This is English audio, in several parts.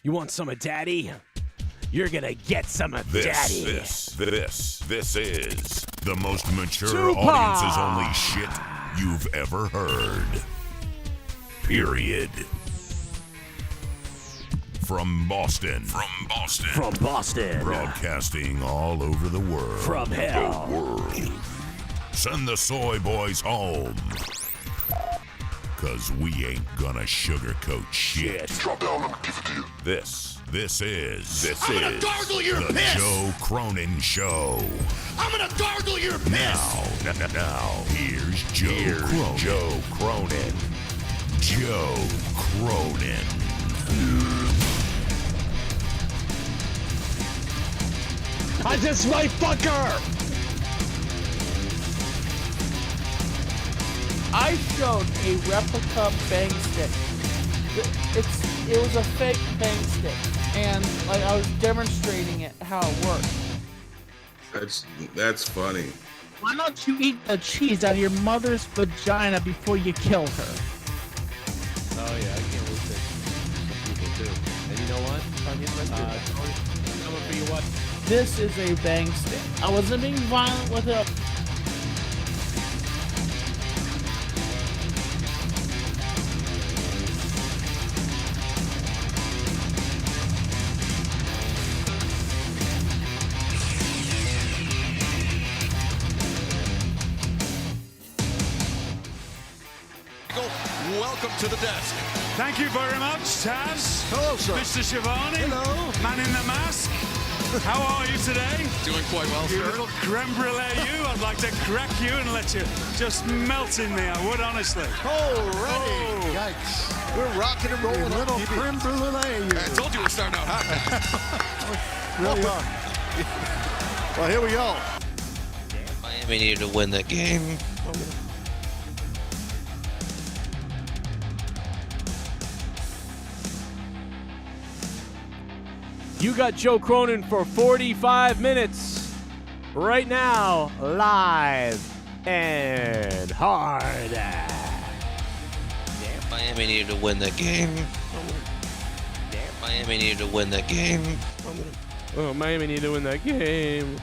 You want some of Daddy? You're gonna get some of Daddy. This is the most mature Tupac. audiences only shit you've ever heard. Period. From Boston. Broadcasting all over the world. From hell. Send the soy boys home. Cause we ain't gonna sugarcoat shit. Drop down, I'm gonna give it to you. This is I'm gonna gargle your the piss. Joe Cronin Show. I'm gonna gargle your piss. Now, here's Joe Cronin. Joe Cronin. I just my fucker! I showed a replica bang stick. It was a fake bang stick, and like I was demonstrating it how it worked. That's funny. Why don't you eat the cheese out of your mother's vagina before you kill her? Oh yeah, I can't wait to some people too. And you know what? Coming for you what? This is a bang stick. I wasn't being violent with it. Welcome to the desk. Thank you very much, Taz. Hello, sir. Mr. Shivani. Hello. Man in the mask. How are you today? Doing quite well, You sir. little creme brulee you. I'd like to crack you and let you just melt in me. I would, honestly. Alrighty. Oh. Yikes. We're rocking and rolling. Little creme brulee. I told you we're starting out hot. Really are. Well, here we go. Miami needed to win that game. You got Joe Cronin for 45 minutes right now, live and hard. Miami needed to win that game. Miami needed to win that game. Oh, Miami need to win that game.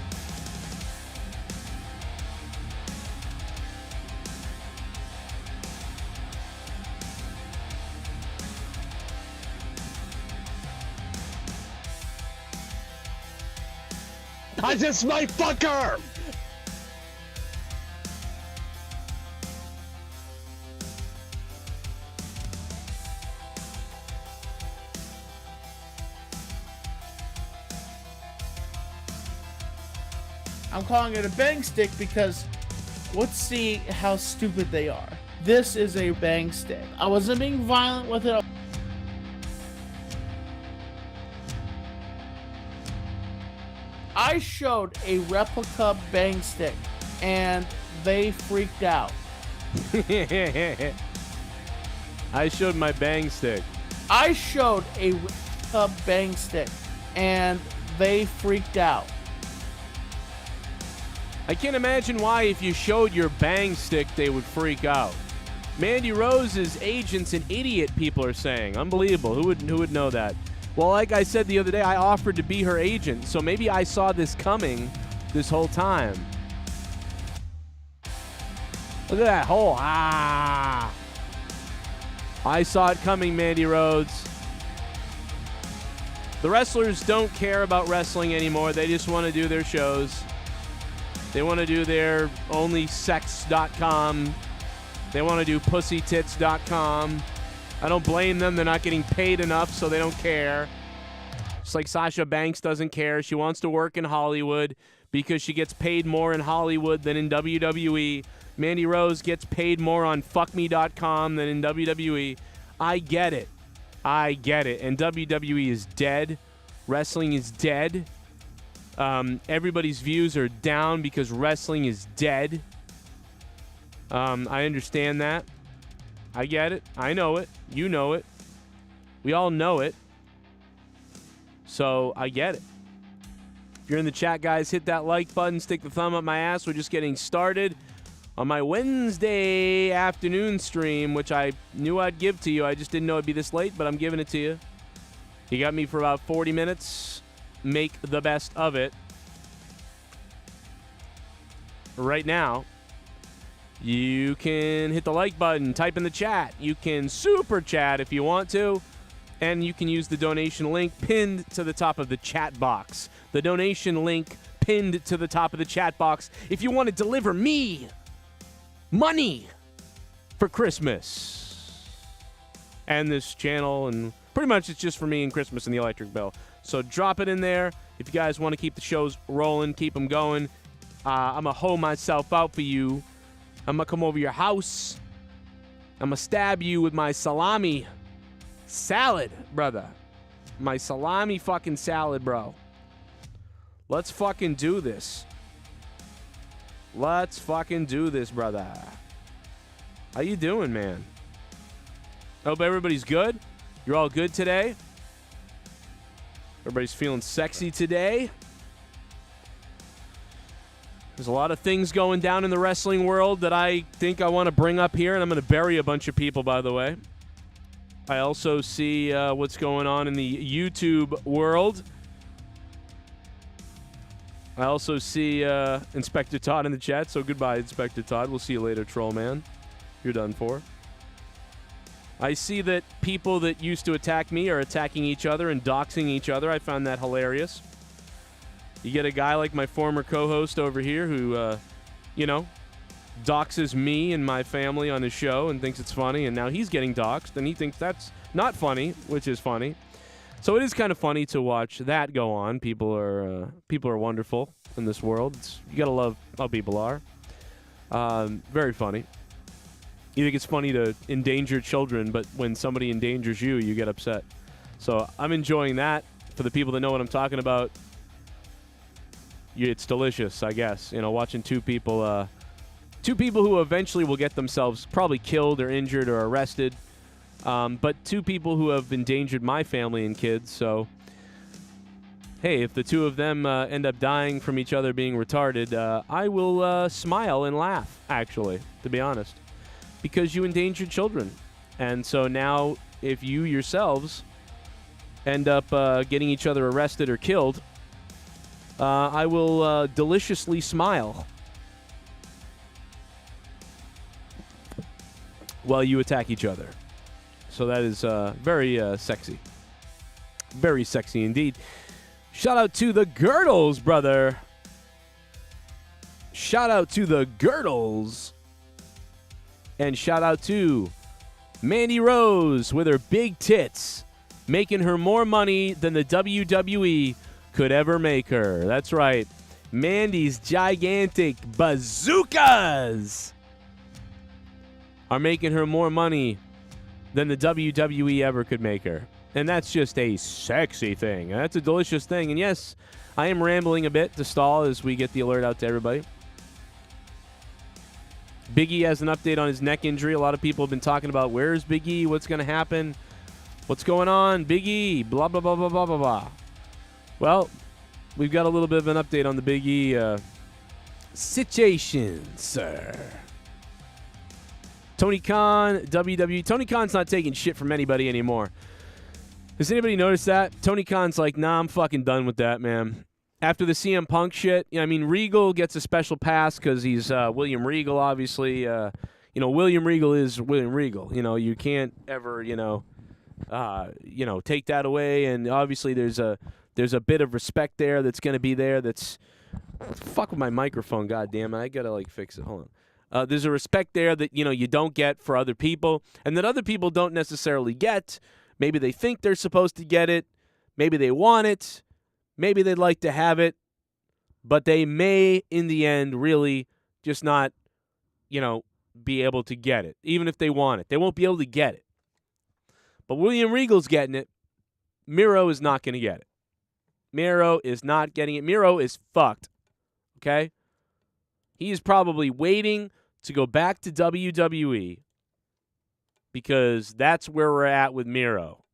I just my fucker! I'm calling it a bang stick because let's see how stupid they are. This is a bang stick. I wasn't being violent with it. I showed a replica bang stick and they freaked out. I showed my bang stick. I showed a replica bang stick and they freaked out. I can't imagine why if you showed your bang stick, they would freak out. Mandy Rose's agent's an idiot, people are saying. Unbelievable. Who would know that? Well, like I said the other day, I offered to be her agent, so maybe I saw this coming this whole time. Look at that hole. Ah! I saw it coming, Mandy Rose. The wrestlers don't care about wrestling anymore. They just want to do their shows. They want to do their onlysex.com. They want to do pussytits.com. I don't blame them. They're not getting paid enough, so they don't care. Just like Sasha Banks doesn't care. She wants to work in Hollywood because she gets paid more in Hollywood than in WWE. Mandy Rose gets paid more on fuckme.com than in WWE. I get it. I get it. And WWE is dead. Wrestling is dead. Everybody's views are down because wrestling is dead. I understand that. I get it. I know it. You know it. We all know it. So I get it. If you're in the chat, guys, hit that like button. Stick the thumb up my ass. We're just getting started on my Wednesday afternoon stream, which I knew I'd give to you. I just didn't know it'd be this late, but I'm giving it to you. You got me for about 40 minutes. Make the best of it. Right now, you can hit the like button, type in the chat. You can super chat if you want to. And you can use the donation link pinned to the top of the chat box. The donation link pinned to the top of the chat box if you want to deliver me money for Christmas. And this channel, and pretty much it's just for me and Christmas and the electric bill. So drop it in there. If you guys want to keep the shows rolling, keep them going. I'm going to hoe myself out for you. I'm going to come over your house. I'm going to stab you with my salami salad, brother. My salami fucking salad, bro. Let's fucking do this. Let's fucking do this, brother. How you doing, man? Hope everybody's good. You're all good today. Everybody's feeling sexy today. There's a lot of things going down in the wrestling world that I think I want to bring up here, and I'm going to bury a bunch of people, by the way. I also see what's going on in the YouTube world. I also see Inspector Todd in the chat, so goodbye, Inspector Todd. We'll see you later, troll man. You're done for. I see that people that used to attack me are attacking each other and doxing each other. I found that hilarious. You get a guy like my former co-host over here who, doxes me and my family on his show and thinks it's funny, and now he's getting doxed, and he thinks that's not funny, which is funny. So it is kind of funny to watch that go on. People are wonderful in this world. You gotta love how people are. Very funny. You think it's funny to endanger children, but when somebody endangers you, you get upset. So I'm enjoying that. For the people that know what I'm talking about, it's delicious, I guess. Watching two people who eventually will get themselves probably killed or injured or arrested, but two people who have endangered my family and kids. So, hey, if the two of them end up dying from each other being retarded, I will smile and laugh, actually, to be honest, because you endangered children. And so now if you yourselves end up getting each other arrested or killed, I will deliciously smile while you attack each other. So that is very sexy. Very sexy indeed. Shout out to the Girdles, brother. Shout out to the Girdles. And shout out to Mandy Rose with her big tits, making her more money than the WWE could ever make her. That's right. Mandy's gigantic bazookas are making her more money than the WWE ever could make her. And that's just a sexy thing. That's a delicious thing. And yes, I am rambling a bit to stall as we get the alert out to everybody. Big E has an update on his neck injury. A lot of people have been talking about where's Big E, what's going to happen, what's going on, Big E, blah, blah, blah, blah, blah, blah, blah. Well, we've got a little bit of an update on the Big E situation, sir. Tony Khan, WWE. Tony Khan's not taking shit from anybody anymore. Has anybody noticed that? Tony Khan's like, nah, I'm fucking done with that, man. After the CM Punk shit, I mean, Regal gets a special pass because he's William Regal, obviously. William Regal is William Regal. You can't ever, take that away. And obviously there's a bit of respect there that's going to be there. That's fuck with my microphone, goddamn it. I got to fix it. Hold on. There's a respect there that, you don't get for other people and that other people don't necessarily get. Maybe they think they're supposed to get it. Maybe they want it. Maybe they'd like to have it. But they may, in the end, really just not, be able to get it. Even if they want it. They won't be able to get it. But William Regal's getting it. Miro is not going to get it. Miro is not getting it. Miro is fucked. Okay? He is probably waiting to go back to WWE because that's where we're at with Miro.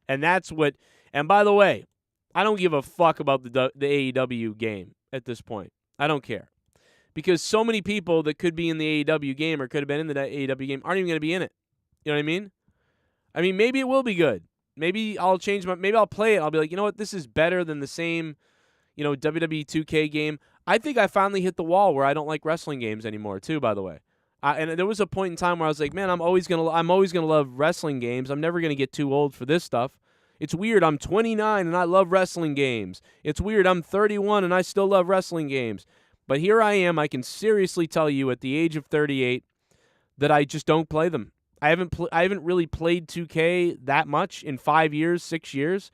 And that's what... And by the way, I don't give a fuck about the AEW game at this point. I don't care. Because so many people that could be in the AEW game or could have been in the AEW game aren't even going to be in it. You know what I mean? I mean, maybe it will be good. Maybe I'll change maybe I'll play it. I'll be like, you know what? This is better than the same, WWE 2K game. I think I finally hit the wall where I don't like wrestling games anymore, too, by the way. And there was a point in time where I was like, man, I'm always gonna love wrestling games. I'm never gonna get too old for this stuff. It's weird. I'm 29 and I love wrestling games. It's weird. I'm 31 and I still love wrestling games. But here I am. I can seriously tell you at the age of 38 that I just don't play them. I haven't really played 2K that much in 5 years, 6 years.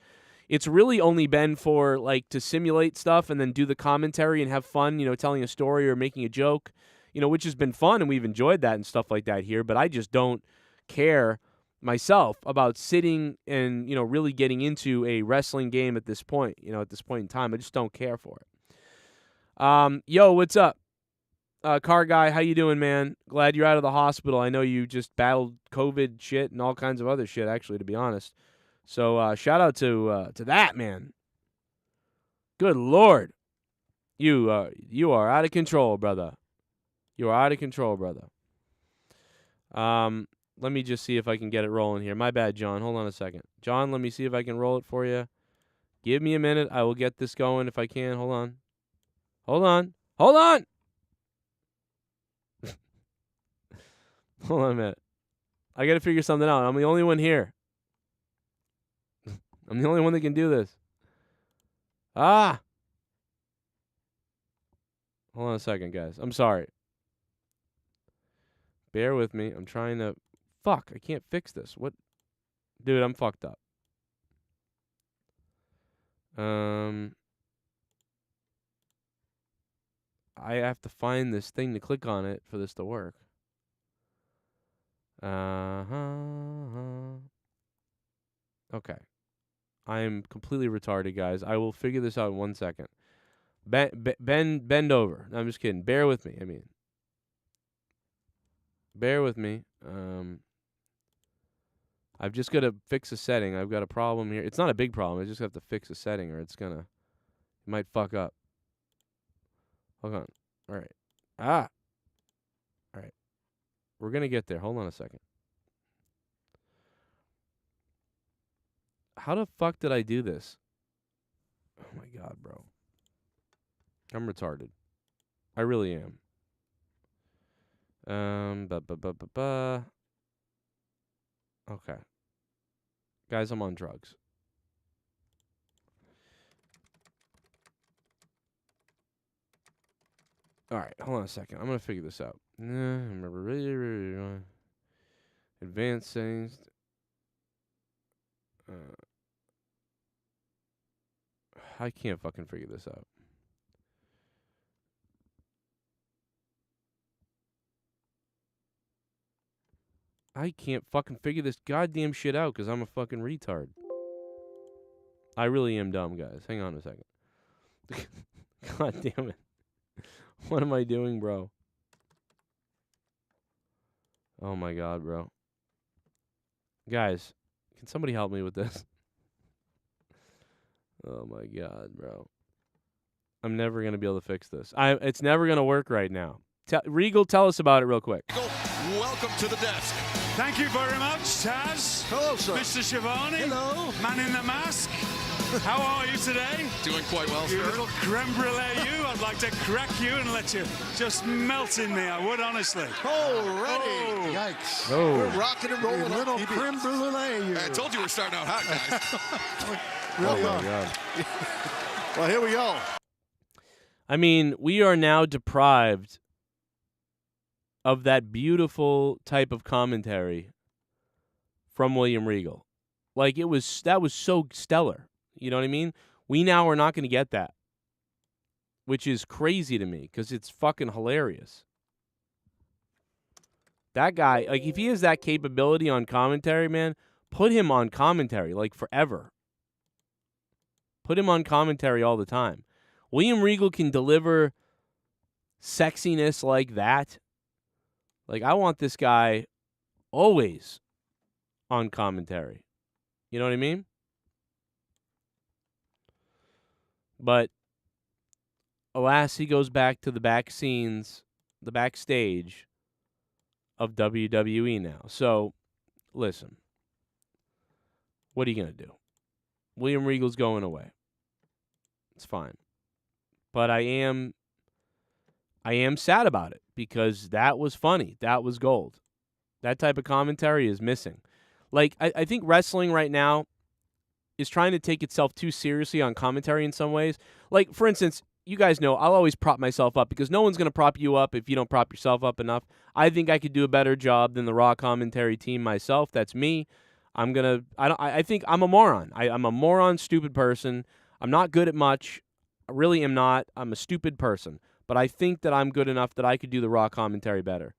It's really only been for like to simulate stuff and then do the commentary and have fun, telling a story or making a joke, which has been fun and we've enjoyed that and stuff like that here. But I just don't care myself about sitting and, really getting into a wrestling game at this point, at this point in time. I just don't care for it. Yo, what's up? Car guy, how you doing, man? Glad you're out of the hospital. I know you just battled COVID shit and all kinds of other shit, actually, to be honest. So shout out to that, man. Good Lord. You are out of control, brother. You are out of control, brother. Let me just see if I can get it rolling here. My bad, John. Hold on a second. John, let me see if I can roll it for you. Give me a minute. I will get this going if I can. Hold on. Hold on. Hold on. Hold on a minute. I got to figure something out. I'm the only one here. I'm the only one that can do this. Hold on a second, guys. I'm sorry. Bear with me. I'm trying to... Fuck, I can't fix this. What? Dude, I'm fucked up. I have to find this thing to click on it for this to work. Okay. I am completely retarded, guys. I will figure this out in 1 second. Bend over. No, I'm just kidding. Bear with me. Bear with me. I've just got to fix a setting. I've got a problem here. It's not a big problem. I just have to fix a setting or it might fuck up. Hold on. All right. All right. We're going to get there. Hold on a second. How the fuck did I do this? Oh my God, bro. I'm retarded. I really am. Okay. Guys, I'm on drugs. All right, hold on a second. I'm going to figure this out. Advanced settings. I can't fucking figure this out. I can't fucking figure this goddamn shit out because I'm a fucking retard. I really am dumb, guys. Hang on a second. God damn it. What am I doing, bro? Oh my God, bro. Guys, can somebody help me with this? Oh my God, bro. I'm never going to be able to fix this. It's never going to work right now. Regal, tell us about it real quick. Welcome to the desk. Thank you very much, Taz. Hello, sir. Mr. Shivani. Hello. Man in the mask. How are you today? Doing quite well, You sir. little creme brulee, you. I'd like to crack you and let you just melt in me. I would, honestly. Alrighty. Yikes. Oh. We're rocking and rolling. You little on creme brulee. You. I told you we're starting out hot, guys. Really Oh are. my God. Well, here we go. I mean, we are now deprived of that beautiful type of commentary from William Regal. Like, that was so stellar. You know what I mean? We now are not going to get that, which is crazy to me because it's fucking hilarious. That guy, like, if he has that capability on commentary, man, put him on commentary, like, forever. Put him on commentary all the time. William Regal can deliver sexiness like that. Like, I want this guy always on commentary. You know what I mean? But, alas, he goes back to the back scenes, the backstage of WWE now. So, listen. What are you going to do? William Regal's going away. It's fine. But I am sad about it because that was funny. That was gold. That type of commentary is missing. Like, I think wrestling right now is trying to take itself too seriously on commentary in some ways. Like, for instance, you guys know I'll always prop myself up because no one's going to prop you up if you don't prop yourself up enough. I think I could do a better job than the Raw commentary team myself. That's me. I think I'm a moron. I'm a moron, stupid person. I'm not good at much. I really am not. I'm a stupid person. But I think that I'm good enough that I could do the Raw commentary better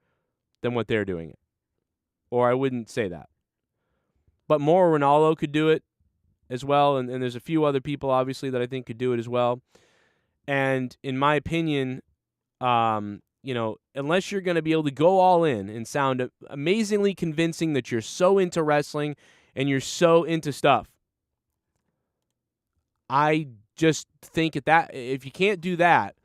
than what they're doing it. Or I wouldn't say that. But Mauro Ranallo could do it as well, and there's a few other people, obviously, that I think could do it as well. And in my opinion, unless you're going to be able to go all in and sound amazingly convincing that you're so into wrestling and you're so into stuff, I just think if you can't do that,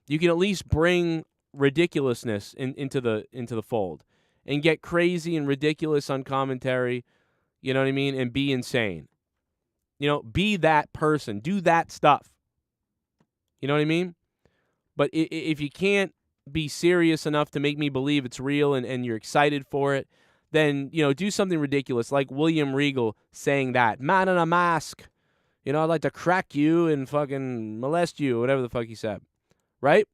you can at least bring ridiculousness into the fold and get crazy and ridiculous on commentary, you know what I mean, and be insane. Be that person. Do that stuff. You know what I mean? But if you can't be serious enough to make me believe it's real and you're excited for it, then, do something ridiculous like William Regal saying that. Man in a mask. I'd like to crack you and fucking molest you, whatever the fuck he said. Right?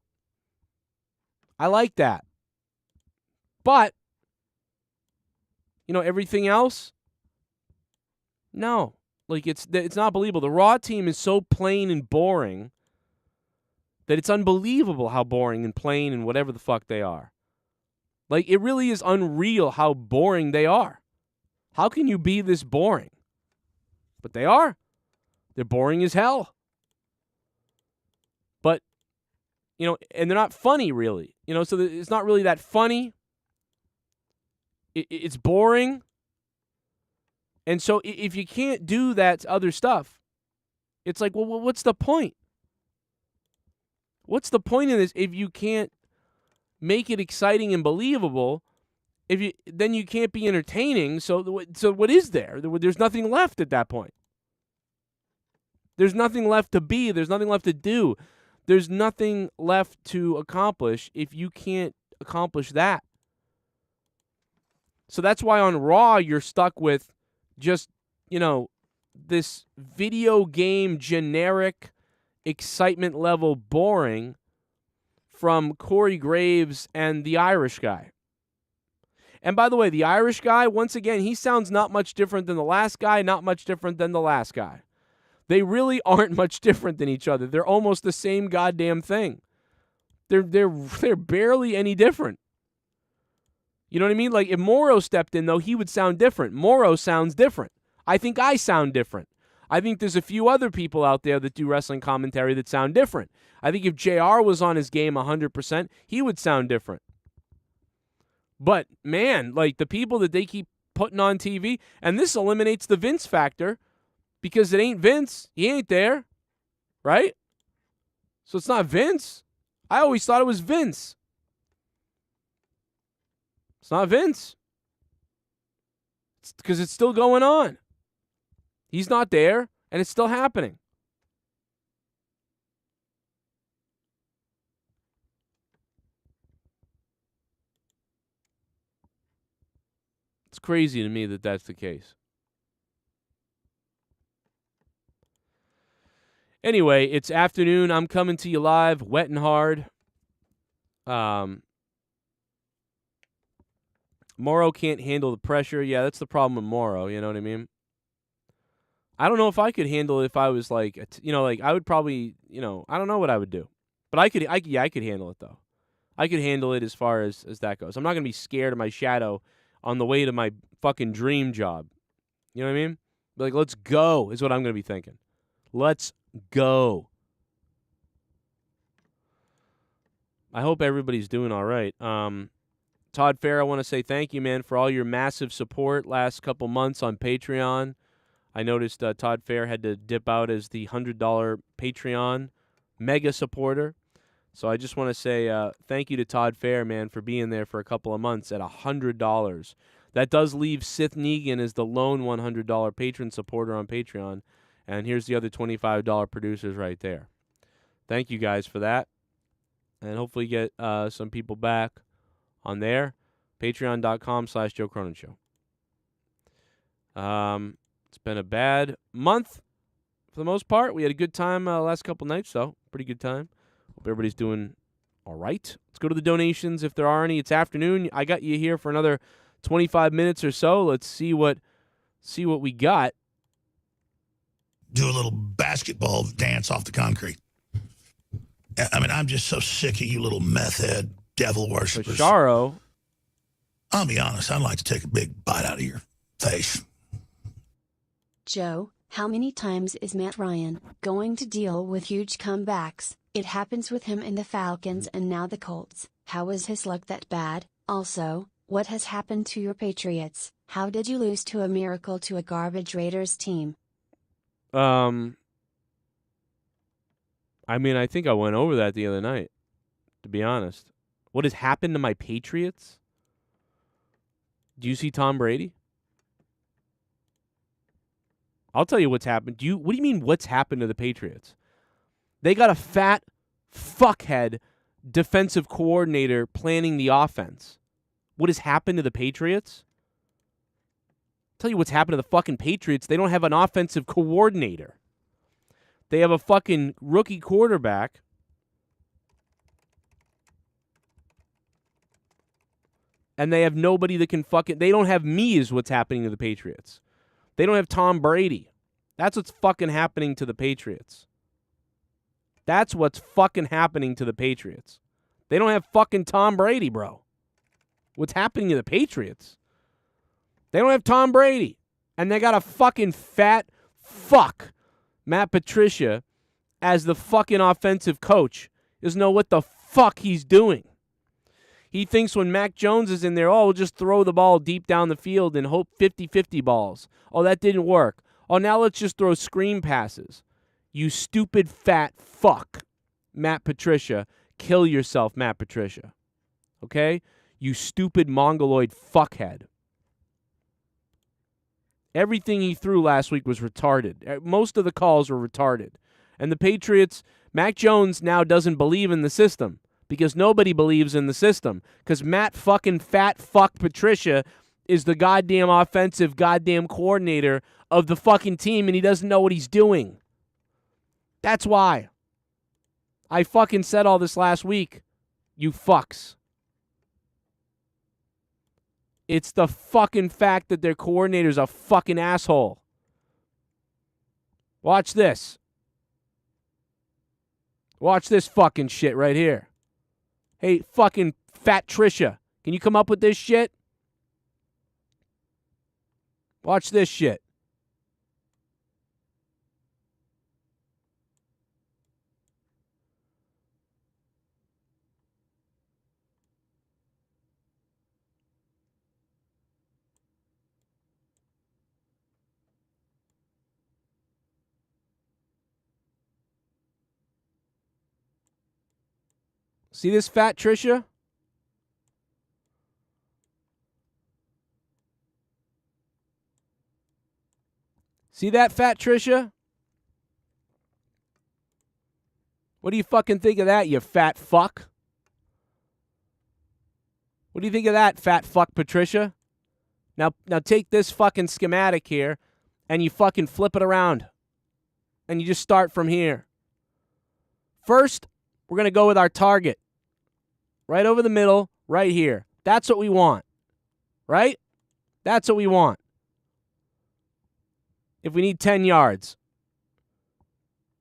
I like that. But, everything else? No. Like, it's not believable. The Raw team is so plain and boring that it's unbelievable how boring and plain and whatever the fuck they are. Like, it really is unreal how boring they are. How can you be this boring? But they are. They're boring as hell. But, and they're not funny, really. So it's not really that funny. It's boring. And so if you can't do that other stuff, it's like, well, what's the point? What's the point in this if you can't make it exciting and believable? Then you can't be entertaining. So what is there? There's nothing left at that point. There's nothing left to be. There's nothing left to do. There's nothing left to accomplish if you can't accomplish that. So that's why on Raw you're stuck with just, this video game generic excitement level boring from Corey Graves and the Irish guy. And by the way, the Irish guy, once again, he sounds not much different than the last guy, not much different than the last guy. They really aren't much different than each other. They're almost the same goddamn thing. They're barely any different. You know what I mean? Like, if Mauro stepped in, though, he would sound different. Mauro sounds different. I think I sound different. I think there's a few other people out there that do wrestling commentary that sound different. I think if JR was on his game 100%, he would sound different. But, man, like, the people that they keep putting on TV, and this eliminates the Vince factor because it ain't Vince. He ain't there, right? So it's not Vince. I always thought it was Vince. It's not Vince. It's because it's still going on. He's not there, and it's still happening. It's crazy to me that that's the case. Anyway, it's afternoon. I'm coming to you live, wet and hard. Mauro can't handle the pressure. Yeah, that's the problem with Mauro. You know what I mean? I don't know if I could handle it if I was like, I would probably, I don't know what I would do. But I could handle it, though. I could handle it as far as that goes. I'm not going to be scared of my shadow on the way to my fucking dream job. You know what I mean? Like, let's go is what I'm going to be thinking. Let's go. I hope everybody's doing all right. Todd Fair, I want to say thank you, man, for all your massive support last couple months on Patreon. I noticed Todd Fair had to dip out as the $100 Patreon mega supporter. So I just want to say thank you to Todd Fair, man, for being there for a couple of months at $100. That does leave Sith Negan as the lone $100 patron supporter on Patreon. And here's the other $25 producers right there. Thank you guys for that. And hopefully get some people back on there. Patreon.com/Joe Cronin Show. It's been a bad month for the most part. We had a good time last couple nights, though. Pretty good time. Hope everybody's doing all right. Let's go to the donations if there are any. It's afternoon. I got you here for another 25 minutes or so. Let's see what we got. Do a little basketball dance off the concrete. I mean, I'm just so sick of you little meth head devil worshippers. Sparrow. I'll be honest, I'd like to take a big bite out of your face. Joe, how many times is Matt Ryan going to deal with huge comebacks? It happens with him in the Falcons and now the Colts. How is his luck that bad? Also, what has happened to your Patriots? How did you lose to a miracle to a garbage Raiders team? I mean, I think I went over that the other night, to be honest. What has happened to my Patriots? Do you see Tom Brady? I'll tell you what's happened. What do you mean what's happened to the Patriots? They got a fat fuckhead defensive coordinator planning the offense. What has happened to the Patriots? I'll tell you what's happened to the fucking Patriots. They don't have an offensive coordinator. They have a fucking rookie quarterback. And they have nobody that can fucking... They don't have me is what's happening to the Patriots. They don't have Tom Brady. That's what's fucking happening to the Patriots. That's what's fucking happening to the Patriots. They don't have fucking Tom Brady, bro. What's happening to the Patriots? They don't have Tom Brady. And they got a fucking fat fuck, Matt Patricia, as the fucking offensive coach. Doesn't know what the fuck he's doing. He thinks when Mac Jones is in there, we'll just throw the ball deep down the field and hope 50-50 balls. Oh, that didn't work. Oh, now let's just throw screen passes. You stupid fat fuck, Matt Patricia. Kill yourself, Matt Patricia. Okay? You stupid mongoloid fuckhead. Everything he threw last week was retarded. Most of the calls were retarded. And the Patriots, Mac Jones now doesn't believe in the system. Because nobody believes in the system. Because Matt fucking fat fuck Patricia is the goddamn offensive goddamn coordinator of the fucking team and he doesn't know what he's doing. That's why. I fucking said all this last week. You fucks. It's the fucking fact that their coordinator's a fucking asshole. Watch this. Watch this fucking shit right here. Hey, fucking fat Trisha, can you come up with this shit? Watch this shit. See this fat Trisha? See that fat Trisha? What do you fucking think of that, you fat fuck? What do you think of that, fat fuck Patricia? Now take this fucking schematic here and you fucking flip it around. And you just start from here. First, we're going to go with our target. Right over the middle, right here. That's what we want. Right? That's what we want. If we need 10 yards.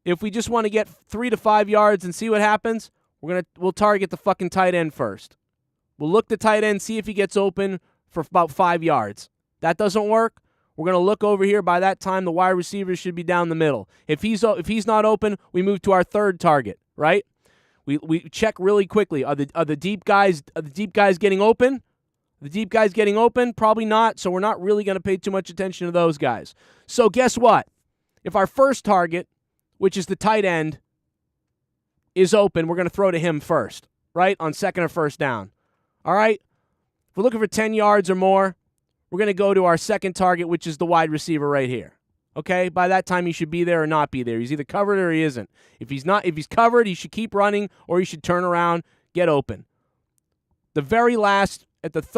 If we just want to get 3 to 5 yards and see what happens, we'll target the fucking tight end first. We'll look the tight end, see if he gets open for about 5 yards. That doesn't work. We're going to look over here. By that time, the wide receiver should be down the middle. If he's not open, we move to our third target, right? We check really quickly. Are the deep guys getting open? The deep guys getting open? Probably not, so we're not really going to pay too much attention to those guys. So guess what? If our first target, which is the tight end, is open, we're going to throw to him first, right? On second or first down. All right? If we're looking for 10 yards or more, we're going to go to our second target, which is the wide receiver right here. Okay? By that time, he should be there or not be there. He's either covered or he isn't. If he's covered, he should keep running or he should turn around, get open. The very last,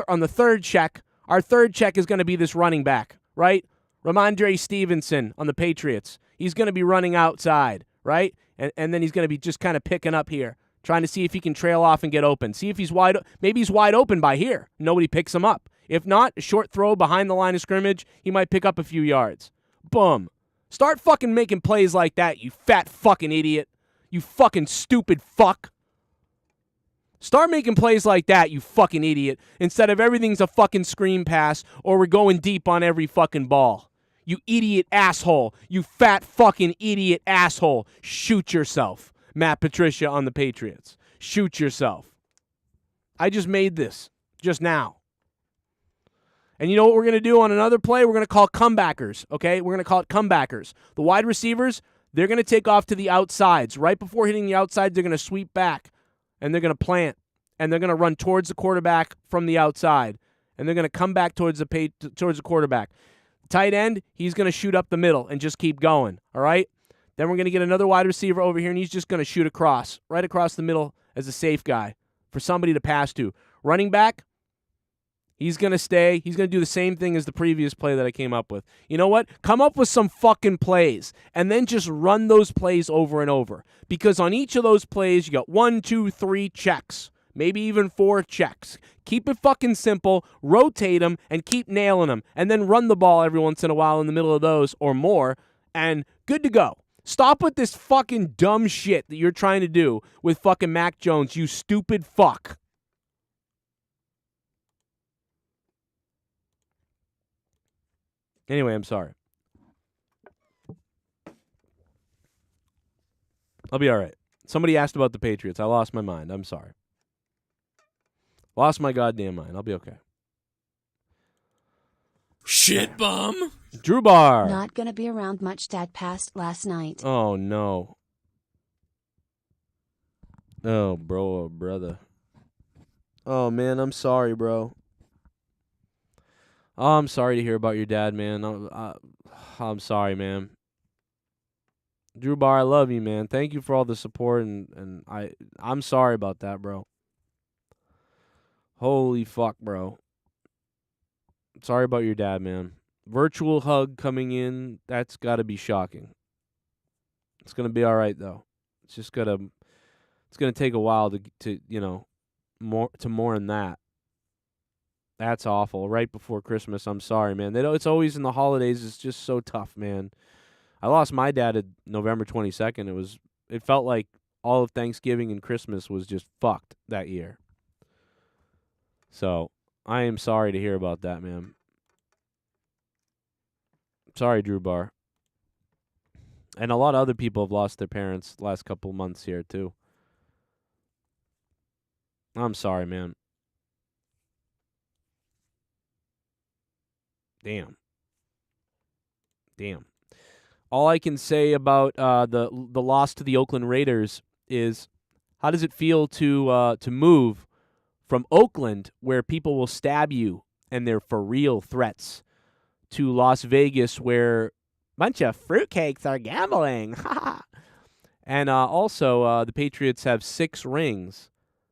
on the third check, our third check is going to be this running back, right? Ramondre Stevenson on the Patriots. He's going to be running outside, right? And then he's going to be just kind of picking up here, trying to see if he can trail off and get open. See if he's maybe he's wide open by here. Nobody picks him up. If not, a short throw behind the line of scrimmage, he might pick up a few yards. Boom. Start fucking making plays like that, you fat fucking idiot. You fucking stupid fuck. Start making plays like that, you fucking idiot, instead of everything's a fucking screen pass or we're going deep on every fucking ball. You idiot asshole. You fat fucking idiot asshole. Shoot yourself. Matt Patricia on the Patriots. Shoot yourself. I just made this just now. And you know what we're going to do on another play? We're going to call comebackers, okay? We're going to call it comebackers. The wide receivers, they're going to take off to the outsides. Right before hitting the outside, they're going to sweep back, and they're going to plant, and they're going to run towards the quarterback from the outside, and they're going to come back towards the quarterback. Tight end, he's going to shoot up the middle and just keep going, all right? Then we're going to get another wide receiver over here, and he's just going to shoot across, right across the middle as a safe guy for somebody to pass to. Running back, he's going to stay. He's going to do the same thing as the previous play that I came up with. You know what? Come up with some fucking plays, and then just run those plays over and over. Because on each of those plays, you got 1, 2, 3 checks. Maybe even 4 checks. Keep it fucking simple, rotate them, and keep nailing them. And then run the ball every once in a while in the middle of those or more, and good to go. Stop with this fucking dumb shit that you're trying to do with fucking Mac Jones, you stupid fuck. Anyway, I'm sorry. I'll be all right. Somebody asked about the Patriots. I lost my mind. I'm sorry. Lost my goddamn mind. I'll be okay. Shit bum. Drew Bar. Not gonna be around much. Dad passed last night. Oh, no. Oh, bro, oh, brother. Oh, man, I'm sorry, bro. Oh, I'm sorry to hear about your dad, man. I'm sorry, man. Drew Bar, I love you, man. Thank you for all the support, and I'm sorry about that, bro. Holy fuck, bro. Sorry about your dad, man. Virtual hug coming in, that's got to be shocking. It's going to be all right, though. It's just going to take a while to you know, mourn that. That's awful. Right before Christmas, I'm sorry, man. It's always in the holidays. It's just so tough, man. I lost my dad at November 22nd. It felt like all of Thanksgiving and Christmas was just fucked that year. So, I am sorry to hear about that, man. Sorry, Drew Bar. And a lot of other people have lost their parents last couple months here, too. I'm sorry, man. Damn. All I can say about the loss to the Oakland Raiders is, how does it feel to move from Oakland, where people will stab you and they're for real threats, to Las Vegas, where a bunch of fruitcakes are gambling? And also, the Patriots have 6 rings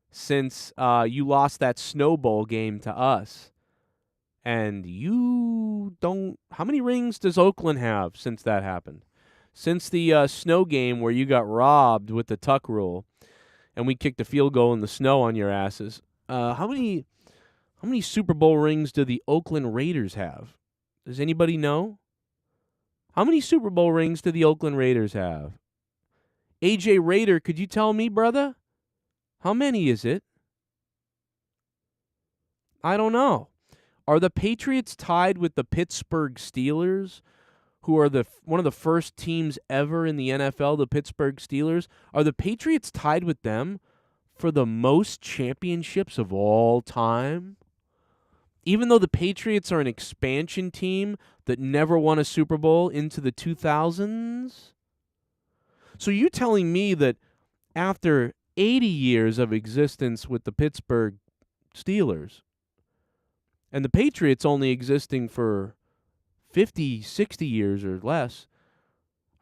since you lost that Snow Bowl game to us. And you don't... How many rings does Oakland have since that happened? Since the snow game where you got robbed with the tuck rule and we kicked a field goal in the snow on your asses, how many Super Bowl rings do the Oakland Raiders have? Does anybody know? How many Super Bowl rings do the Oakland Raiders have? AJ Raider, could you tell me, brother? How many is it? I don't know. Are the Patriots tied with the Pittsburgh Steelers, who are one of the first teams ever in the NFL, the Pittsburgh Steelers? Are the Patriots tied with them for the most championships of all time? Even though the Patriots are an expansion team that never won a Super Bowl into the 2000s? So you're telling me that after 80 years of existence with the Pittsburgh Steelers, and the Patriots only existing for 50, 60 years or less,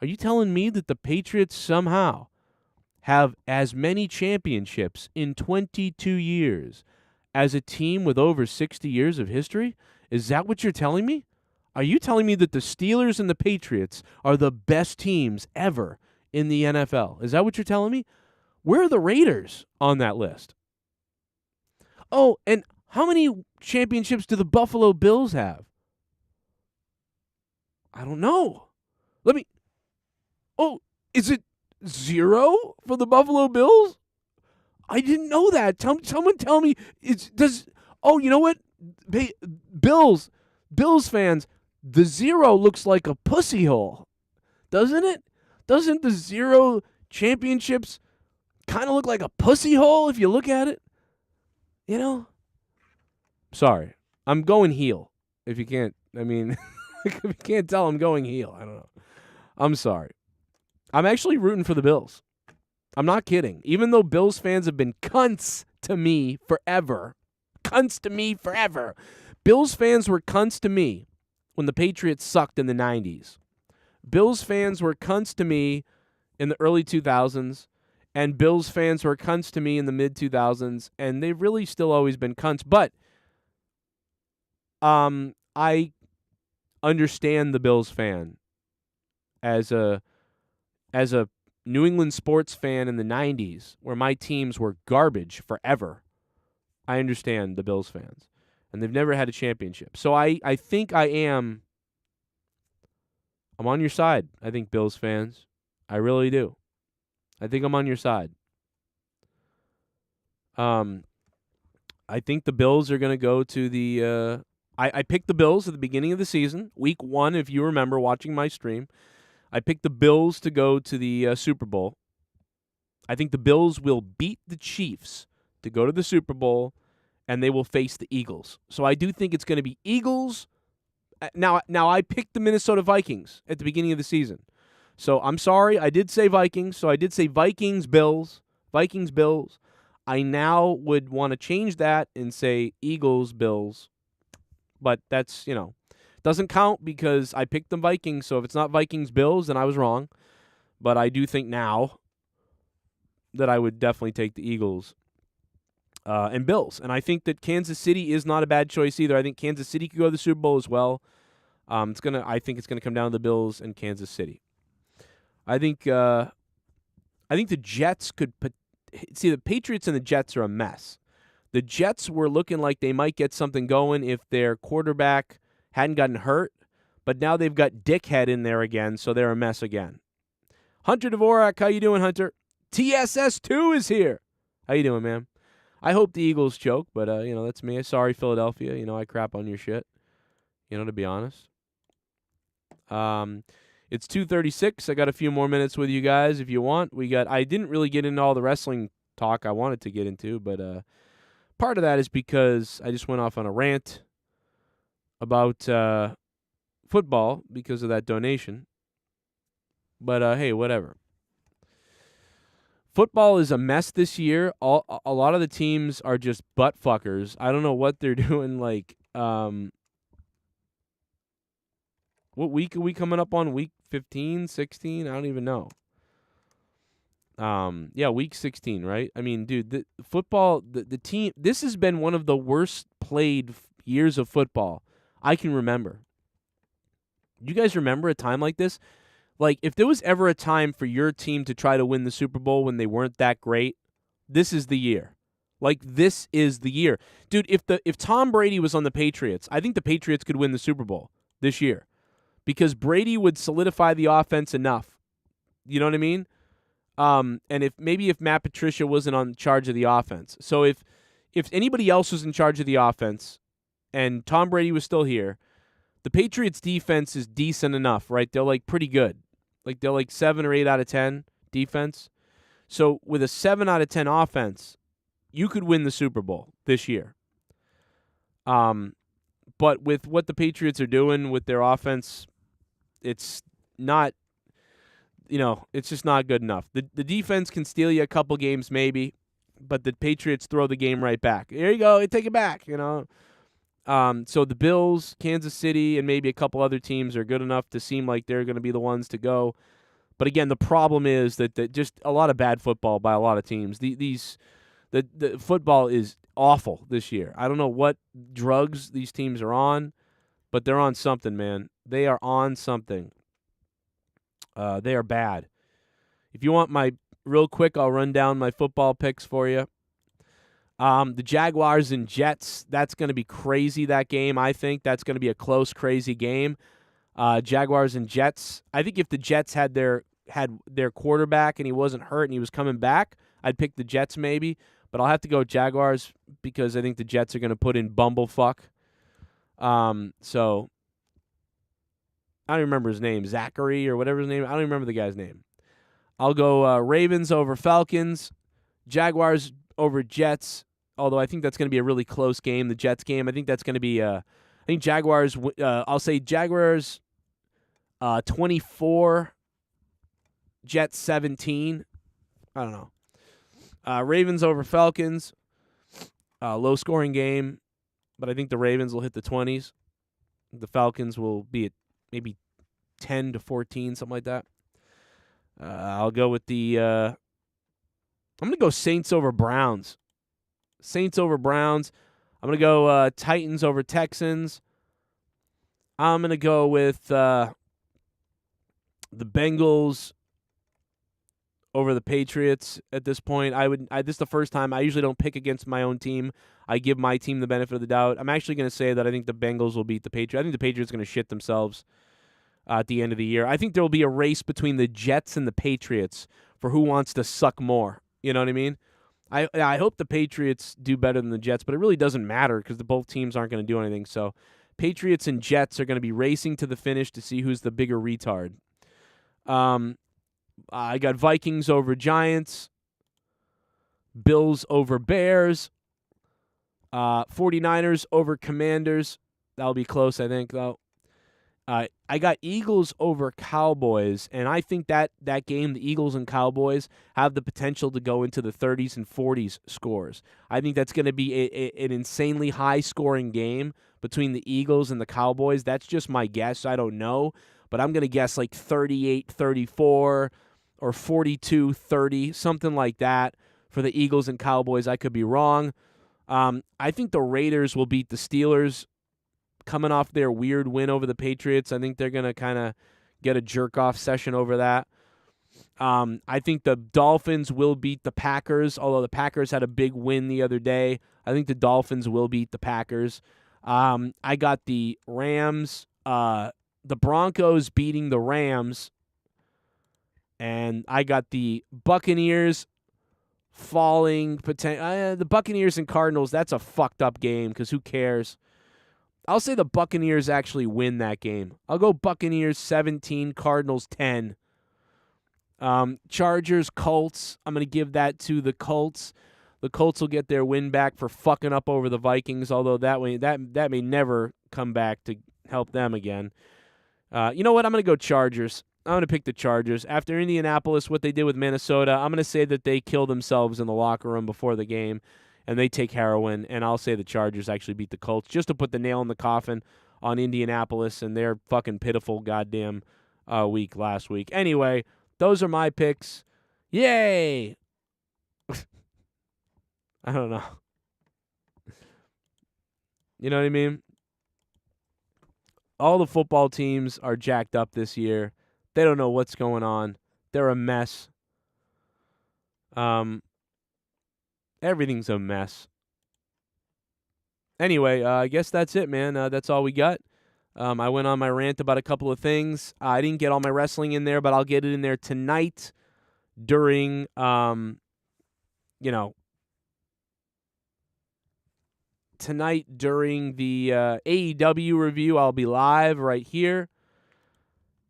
are you telling me that the Patriots somehow have as many championships in 22 years as a team with over 60 years of history? Is that what you're telling me? Are you telling me that the Steelers and the Patriots are the best teams ever in the NFL? Is that what you're telling me? Where are the Raiders on that list? Oh, and how many championships do the Buffalo Bills have? I don't know. Oh, is it 0 for the Buffalo Bills? I didn't know that. Someone tell me. Oh, you know what? Bills fans, the 0 looks like a pussy hole, doesn't it? Doesn't the 0 championships kind of look like a pussy hole if you look at it? You know? Sorry. I'm going heel. If you can't, if you can't tell, I'm going heel. I don't know. I'm sorry. I'm actually rooting for the Bills. I'm not kidding. Even though Bills fans have been cunts to me forever. Cunts to me forever. Bills fans were cunts to me when the Patriots sucked in the 90s. Bills fans were cunts to me in the early 2000s. And Bills fans were cunts to me in the mid-2000s. And they've really still always been cunts. But I understand the Bills fan as a New England sports fan in the 90s where my teams were garbage forever. I understand the Bills fans. And they've never had a championship. So I think I'm on your side, I think, Bills fans. I really do. I think I'm on your side. I think the Bills are going to go to the I picked the Bills at the beginning of the season, week 1, if you remember watching my stream. I picked the Bills to go to the Super Bowl. I think the Bills will beat the Chiefs to go to the Super Bowl, and they will face the Eagles. So I do think it's going to be Eagles. Now I picked the Minnesota Vikings at the beginning of the season. So I'm sorry, I did say Vikings. So I did say Vikings, Bills. Vikings, Bills. I now would want to change that and say Eagles, Bills. But that's, doesn't count because I picked the Vikings. So if it's not Vikings, Bills, then I was wrong. But I do think now that I would definitely take the Eagles and Bills. And I think that Kansas City is not a bad choice either. I think Kansas City could go to the Super Bowl as well. I think it's gonna come down to the Bills and Kansas City. I think the Jets could see the Patriots and the Jets are a mess. The Jets were looking like they might get something going if their quarterback hadn't gotten hurt, but now they've got Dickhead in there again, so they're a mess again. Hunter Dvorak, how you doing, Hunter? TSS2 is here. How you doing, man? I hope the Eagles choke, but that's me. Sorry, Philadelphia. I crap on your shit. To be honest. It's 2:36. I got a few more minutes with you guys if you want. I didn't really get into all the wrestling talk I wanted to get into, but part of that is because I just went off on a rant about football because of that donation. But hey, whatever. Football is a mess this year. A lot of the teams are just butt fuckers. I don't know what they're doing. What week are we coming up on? Week 15, 16? I don't even know. Week 16, right? I mean, dude, the football, the team, this has been one of the worst played years of football I can remember. You guys remember a time like this? If there was ever a time for your team to try to win the Super Bowl when they weren't that great, this is the year. This is the year. Dude, if Tom Brady was on the Patriots, I think the Patriots could win the Super Bowl this year because Brady would solidify the offense enough. You know what I mean? And if Matt Patricia wasn't on charge of the offense. So if anybody else was in charge of the offense and Tom Brady was still here, the Patriots defense is decent enough, right? They're pretty good. They're 7 or 8 out of 10 defense. So with a 7 out of 10 offense, you could win the Super Bowl this year. But with what the Patriots are doing with their offense, it's not, it's just not good enough. The defense can steal you a couple games maybe, but the Patriots throw the game right back. Here you go, take it back, So the Bills, Kansas City, and maybe a couple other teams are good enough to seem like they're going to be the ones to go. But again, the problem is that just a lot of bad football by a lot of teams. The football is awful this year. I don't know what drugs these teams are on, but they're on something, man. They are on something. They are bad. If you want my real quick, I'll run down my football picks for you. The Jaguars and Jets, that's going to be crazy, that game. I think that's going to be a close, crazy game. Jaguars and Jets. I think if the Jets had their quarterback and he wasn't hurt and he was coming back, I'd pick the Jets maybe. But I'll have to go Jaguars because I think the Jets are going to put in Bumblefuck. So I don't remember his name, Zachary or whatever his name. I don't remember the guy's name. I'll go Ravens over Falcons, Jaguars over Jets, although I think that's going to be a really close game, the Jets game. I think that's going to be I think Jaguars, I'll say Jaguars 24, Jets 17. I don't know. Ravens over Falcons, low-scoring game, but I think the Ravens will hit the 20s. The Falcons will be at maybe 10 to 14, something like that. I'll go with I'm going to go Saints over Browns. Saints over Browns. I'm going to go Titans over Texans. I'm going to go with the Bengals over the Patriots at this point. This is the first time. I usually don't pick against my own team. I give my team the benefit of the doubt. I'm actually going to say that I think the Bengals will beat the Patriots. I think the Patriots are going to shit themselves at the end of the year. I think there will be a race between the Jets and the Patriots for who wants to suck more. You know what I mean? I hope the Patriots do better than the Jets, but it really doesn't matter because both teams aren't going to do anything. So Patriots and Jets are going to be racing to the finish to see who's the bigger retard. I got Vikings over Giants, Bills over Bears, 49ers over Commanders. That'll be close, I think, though. I got Eagles over Cowboys, and I think that game, the Eagles and Cowboys, have the potential to go into the 30s and 40s scores. I think that's going to be an insanely high-scoring game between the Eagles and the Cowboys. That's just my guess. I don't know, but I'm going to guess like 38-34 or 42-30, something like that for the Eagles and Cowboys. I could be wrong. I think the Raiders will beat the Steelers coming off their weird win over the Patriots. I think they're going to kind of get a jerk-off session over that. I think the Dolphins will beat the Packers, although the Packers had a big win the other day. I think the Dolphins will beat the Packers. I got the Rams, the Broncos beating the Rams, and I got the Buccaneers falling. The Buccaneers and Cardinals, that's a fucked up game because who cares? I'll say the Buccaneers actually win that game. I'll go Buccaneers 17, Cardinals 10. Chargers, Colts. I'm going to give that to the Colts. The Colts will get their win back for fucking up over the Vikings, although that may never come back to help them again. You know what? I'm going to go Chargers. I'm going to pick the Chargers. After Indianapolis, what they did with Minnesota, I'm going to say that they kill themselves in the locker room before the game, and they take heroin, and I'll say the Chargers actually beat the Colts just to put the nail in the coffin on Indianapolis and their fucking pitiful goddamn week last week. Anyway, those are my picks. Yay! I don't know. You know what I mean? All the football teams are jacked up this year. They don't know what's going on. They're a mess. Everything's a mess. Anyway, I guess that's it, man. That's all we got. I went on my rant about a couple of things. I didn't get all my wrestling in there, but I'll get it in there tonight during, tonight during the AEW review. I'll be live right here.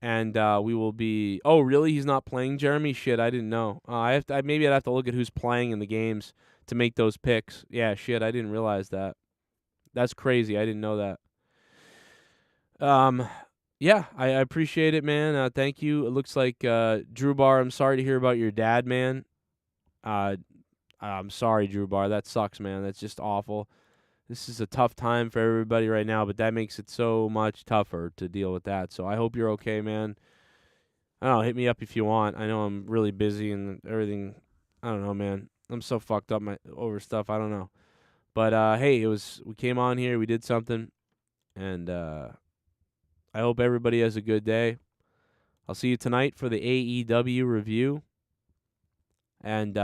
And we will be. Oh, really? He's not playing, Jeremy? Shit, I didn't know. Maybe I'd have to look at who's playing in the games to make those picks. Yeah, shit, I didn't realize that. That's crazy. I didn't know that. Yeah, I appreciate it, man. Thank you. It looks like Drew Bar. I'm sorry to hear about your dad, man. I'm sorry, Drew Bar. That sucks, man. That's just awful. this is a tough time for everybody right now, but that makes it so much tougher to deal with that. So I hope you're okay, man. I don't know, hit me up if you want. I know I'm really busy and everything. I don't know, man. I'm so fucked up over stuff. I don't know. But hey, we came on here, we did something, and I hope everybody has a good day. I'll see you tonight for the AEW review. And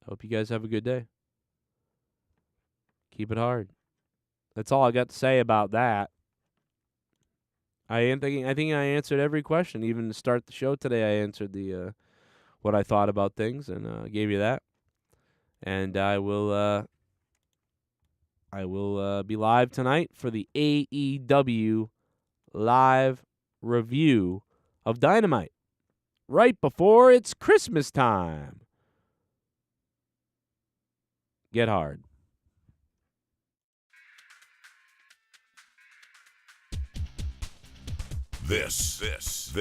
hope you guys have a good day. Keep it hard. That's all I got to say about that. I think I answered every question. Even to start the show today, I answered the what I thought about things and gave you that. And I will be live tonight for the AEW live review of Dynamite right before it's Christmas time. Get hard. This is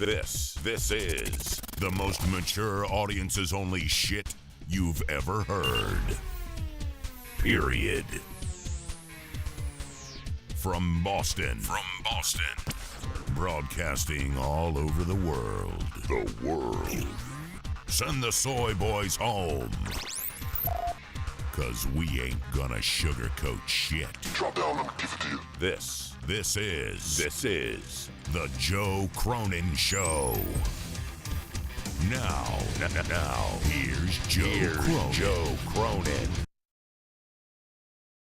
the most mature audiences only shit you've ever heard. Period. From Boston. Broadcasting all over the world. Send the soy boys home. 'Cause we ain't gonna sugarcoat shit. Drop down, let me give it to you. This is the Joe Cronin Show. Now, here's Joe Cronin.